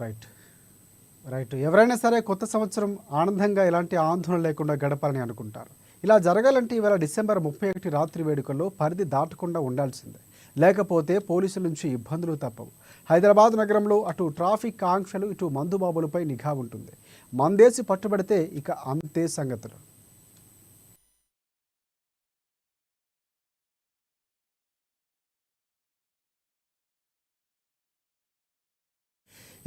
Right right ఎవరైనా సరే కొత్త సంవత్సరం ఆనందంగా ఎలాంటి ఆందోళన లేకుండా గడపాలని అనుకుంటారు. ఇలా జరగాలంటే ఇవాళ డిసెంబర్ 31 రాత్రి వేడుకల్లో పరిధి దాటకుండా ఉండాల్సిందే. లేకపోతే పోలీసుల నుంచి ఇబ్బందులు తప్పవు. హైదరాబాద్ నగరంలో అటు ట్రాఫిక్ ఆంక్షలు, ఇటు మందుబాబులపై నిఘా ఉంటుంది. మందేసి పట్టుబడితే ఇక అంతే సంగతులు.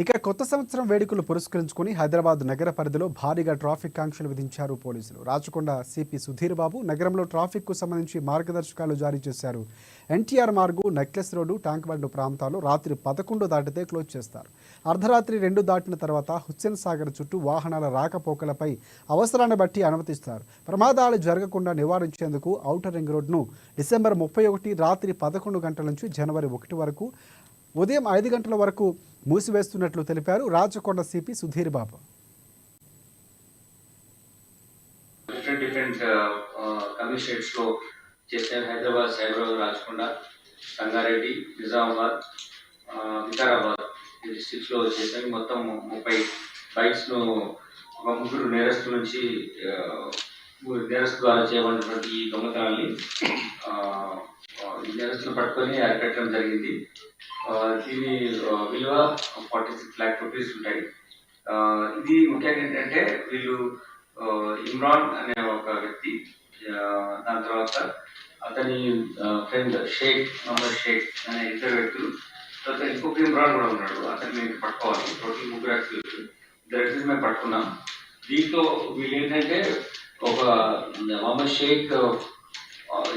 ఇక కొత్త సంవత్సరం వేడుకలు పురస్కరించుకుని హైదరాబాద్ నగర పరిధిలో భారీగా ట్రాఫిక్ ఆంక్షలు విధించారు పోలీసులు. రాచకొండ సిపి సుధీర్ బాబు నగరంలో ట్రాఫిక్కు సంబంధించి మార్గదర్శకాలు జారీ చేశారు. NTR Marg, necklace road, tank bund ప్రాంతాల్లో రాత్రి 11 దాటితే క్లోజ్ చేస్తారు. అర్ధరాత్రి 2 దాటిన తర్వాత హుస్సేన్ సాగర్ చుట్టూ వాహనాల రాకపోకలపై అవసరాన్ని బట్టి అనుమతిస్తారు. ప్రమాదాలు జరగకుండా నివారించేందుకు ఔటర్ రింగ్ రోడ్ను డిసెంబర్ 31 రాత్రి 11 గంటల నుంచి జనవరి 1 వరకు ఉదయం 5 గంటల వరకు మూసివేస్తున్నట్లు తెలిపారు Rachakonda CP Sudheer Babu. Different commissionerates లో చేసిన హైదరాబాద్, సైబరాబాద్, రాచకొండ, సంగారెడ్డి, నిజామాబాద్, వికారాబాద్ డిస్ట్రిక్ట్స్ లో చేసిన మొత్తం 30 బైక్స్ ను ముగ్గురు నేరస్తుల నుంచి నేరస్తు ద్వారా చేయబడినటువంటి ఈ దొంగతనాన్ని నేరస్తులు పట్టుకొని అరికట్టడం జరిగింది. దీని విలువ 46 lakh రూపీస్ ఉంటాయి. ఇది ముఖ్యంగా ఏంటంటే వీళ్ళు ఇమ్రాన్ అనే ఒక వ్యక్తి, దాని తర్వాత అతని ఫ్రెండ్ మహమ్మద్ షేక్ అనే ఇద్దరు వ్యక్తులు, తర్వాత ఇంకొక ఇమ్రాన్ కూడా ఉన్నాడు, అతన్ని మేము పట్టుకోవాలి. టోటల్ 3 వ్యక్తులు, 2 వ్యక్తులు మేము పట్టుకున్నాం. దీంతో వీళ్ళు ఏంటంటే ఒక మహమ్మద్ షేక్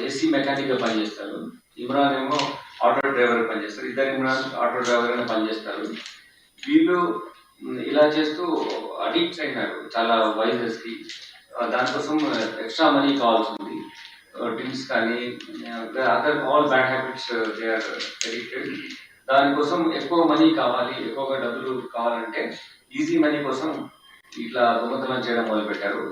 ఏసీ మెకానిక్ గా పనిచేస్తారు, ఇమ్రాన్ ఏమో ఆటో డ్రైవర్ పనిచేస్తారు. ఇద్దరు ఇమ్రాన్ ఆటో డ్రైవర్ గా పనిచేస్తారు. వీళ్ళు ఇలా చేస్తూ అడిక్ట్ అయినారు చాలా వైజెస్ కి. దానికోసం ఎక్స్ట్రా మనీ కావాల్సి ఉంది. డ్రింక్స్ కానీ other all bad habits they are addicted. దానికోసం ఎక్కువ మనీ కావాలి, ఎక్కువగా డబ్బులు కావాలంటే ఈజీ మనీ కోసం ఇట్లా దొంగతనం చేయడం మొదలు పెట్టారు.